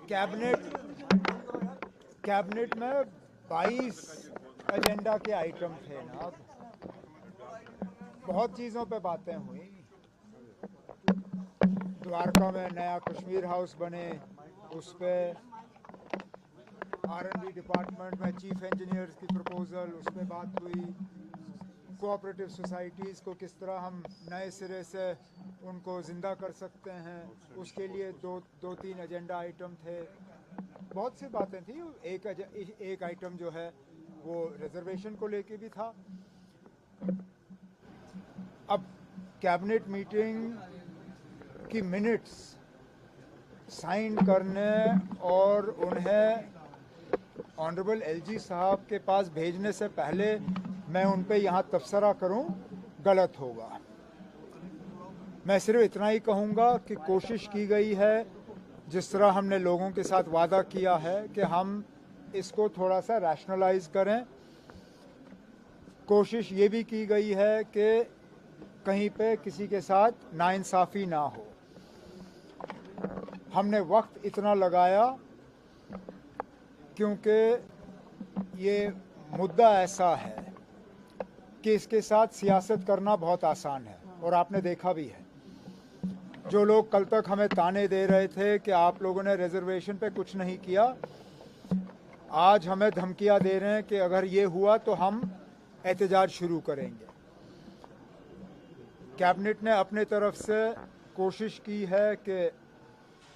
Cabinet में 22 agenda के item थे ना। बहुत चीज़ों पे बातें हुई। द्वारका में नया कश्मीर हाउस बने, उस पे R&D डिपार्टमेंट में चीफ इंजीनियर्स की प्रपोजल, उस पर बात हुई। कोऑपरेटिव सोसाइटीज़ को किस तरह हम नए सिरे से उनको ज़िंदा कर सकते हैं, उसके लिए दो तीन एजेंडा आइटम थे। बहुत सी बातें थी। एक आइटम जो है वो रिजर्वेशन को लेके भी था। अब कैबिनेट मीटिंग की मिनट्स साइन करने और उन्हें ऑनरेबल एलजी साहब के पास भेजने से पहले मैं उन पे यहाँ तबसरा करूँ, गलत होगा। मैं सिर्फ इतना ही कहूँगा कि कोशिश की गई है, जिस तरह हमने लोगों के साथ वादा किया है कि हम इसको थोड़ा सा रैशनलाइज करें। कोशिश ये भी की गई है कि कहीं पे किसी के साथ नाइंसाफ़ी ना हो। हमने वक्त इतना लगाया क्योंकि ये मुद्दा ऐसा है कि इसके साथ सियासत करना बहुत आसान है, और आपने देखा भी है। जो लोग कल तक हमें ताने दे रहे थे कि आप लोगों ने रिजर्वेशन पे कुछ नहीं किया, आज हमें धमकियां दे रहे हैं कि अगर ये हुआ तो हम एहतजाज शुरू करेंगे। कैबिनेट ने अपने तरफ से कोशिश की है कि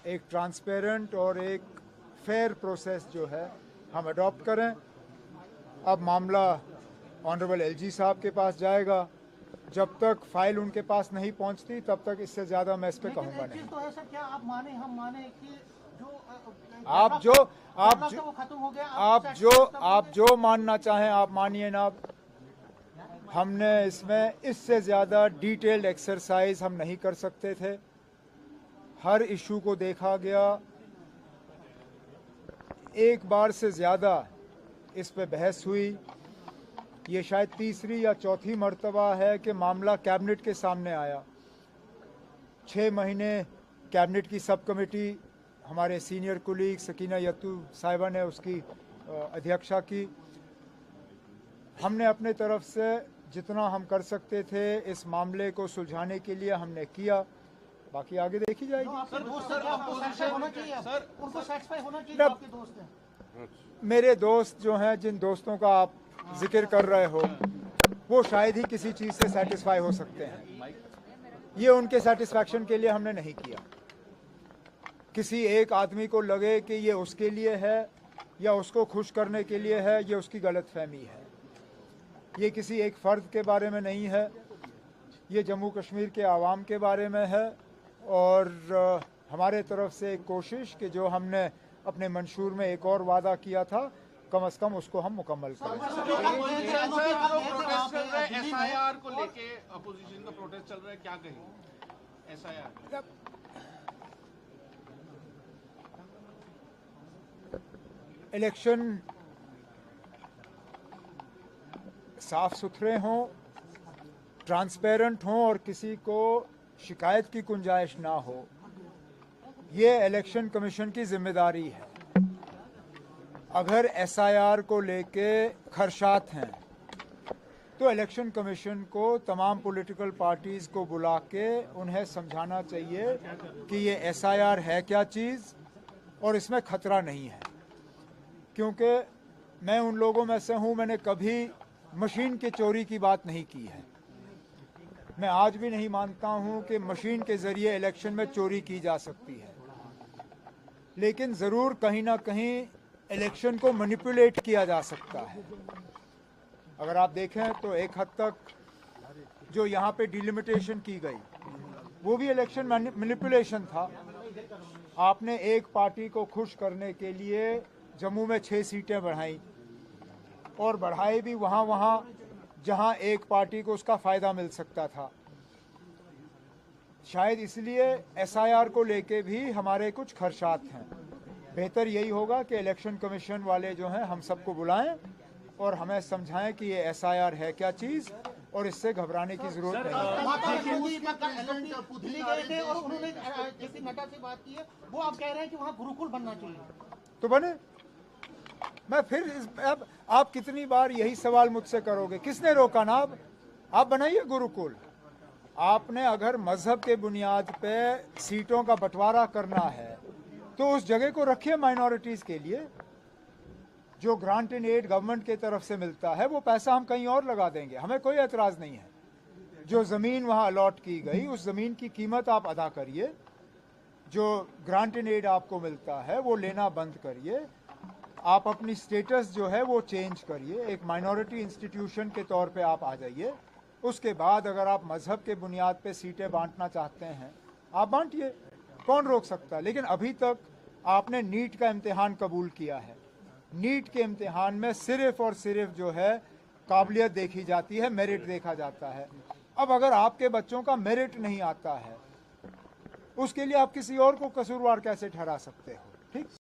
एक ट्रांसपेरेंट और एक फेयर प्रोसेस जो है हम अडॉप्ट करें। अब मामला ऑनरेबल एलजी साहब के पास जाएगा। जब तक फाइल उनके पास नहीं पहुंचती तब तक इससे ज़्यादा मैं इस पे कहूँगा नहीं। तो ऐसा क्या आप माने हम माने कि आप जो मानना चाहें आप मानिए ना। हमने इसमें इससे ज़्यादा डिटेल्ड एक्सरसाइज हम नहीं कर सकते थे। हर इशू को देखा गया, एक बार से ज़्यादा इस पे बहस हुई। ये शायद तीसरी या चौथी मर्तबा है कि मामला कैबिनेट के सामने आया। 6 महीने कैबिनेट की सब कमेटी, हमारे सीनियर कुलीग सकीना यत्तू साहिबा ने उसकी अध्यक्षता की। हमने अपने तरफ से जितना हम कर सकते थे इस मामले को सुलझाने के लिए हमने किया। बाकी आगे देखी जाएगी। मेरे दोस्त जो हैं, जिन दोस्तों का आप जिक्र कर रहे हो, वो शायद ही किसी चीज़ से सेटिस्फाई हो सकते हैं। ये उनके सेटिस्फैक्शन के लिए हमने नहीं किया। किसी एक आदमी को लगे कि ये उसके लिए है या उसको खुश करने के लिए है, ये उसकी गलतफहमी है। ये किसी एक फ़र्द के बारे में नहीं है, ये जम्मू कश्मीर के आवाम के बारे में है। और हमारे तरफ से एक कोशिश कि जो हमने अपने मंशूर में एक और वादा किया था, कम से कम उसको हम मुकम्मल करें। एसआईआर को लेके अपोजिशन का प्रोटेस्ट चल रहा है, क्या कहें एसआईआर? इलेक्शन साफ सुथरे हों, ट्रांसपेरेंट हों और किसी को शिकायत की गुंजाइश ना हो, ये इलेक्शन कमीशन की जिम्मेदारी है। अगर एसआईआर को लेके खदशात हैं तो इलेक्शन कमीशन को तमाम पॉलिटिकल पार्टीज़ को बुला के उन्हें समझाना चाहिए कि ये एसआईआर है क्या चीज़ और इसमें खतरा नहीं है। क्योंकि मैं उन लोगों में से हूँ, मैंने कभी मशीन के चोरी की बात नहीं की है। मैं आज भी नहीं मानता हूँ कि मशीन के ज़रिए इलेक्शन में चोरी की जा सकती है, लेकिन ज़रूर कहीं ना कहीं इलेक्शन को मैनिपुलेट किया जा सकता है। अगर आप देखें तो एक हद तक जो यहाँ पे डिलिमिटेशन की गई वो भी इलेक्शन मैनिपुलेशन था। आपने एक पार्टी को खुश करने के लिए जम्मू में 6 सीटें बढ़ाई और बढ़ाई भी वहाँ जहाँ एक पार्टी को उसका फ़ायदा मिल सकता था। शायद इसलिए एसआईआर को लेके भी हमारे कुछ खदशात हैं। बेहतर यही होगा कि इलेक्शन कमीशन वाले जो हैं हम सबको बुलाएं और हमें समझाएं कि ये एसआईआर है क्या चीज़ और इससे घबराने की जरूरत नहीं है। महात्मा गांधी दिल्ली गए थे और उन्होंने जेपी नड्डा से बात की है, वो आप कह रहे हैं कि वहाँ गुरुकुल बनना चाहिए। तो बने। मैं फिर अब आप कितनी बार यही सवाल मुझसे करोगे? किसने रोका ना? आप बनाइए गुरुकुल। आपने अगर मजहब के बुनियाद पे सीटों का बंटवारा करना है तो उस जगह को रखिए माइनॉरिटीज के लिए। जो ग्रांट इन एड गवर्नमेंट की तरफ से मिलता है वो पैसा हम कहीं और लगा देंगे, हमें कोई एतराज नहीं है। जो जमीन वहां अलॉट की गई उस जमीन की कीमत आप अदा करिए। जो ग्रांट इन एड आपको मिलता है वो लेना बंद करिए। आप अपनी स्टेटस जो है वो चेंज करिए, एक माइनॉरिटी इंस्टीट्यूशन के तौर पे आप आ जाइए। उसके बाद अगर आप मजहब के बुनियाद पे सीटें बांटना चाहते हैं आप बांटिए, कौन रोक सकता है। लेकिन अभी तक आपने नीट का इम्तिहान कबूल किया है। नीट के इम्तिहान में सिर्फ और सिर्फ जो है काबिलियत देखी जाती है, मेरिट देखा जाता है। अब अगर आपके बच्चों का मेरिट नहीं आता है उसके लिए आप किसी और को कसूरवार कैसे ठहरा सकते हो? ठीक।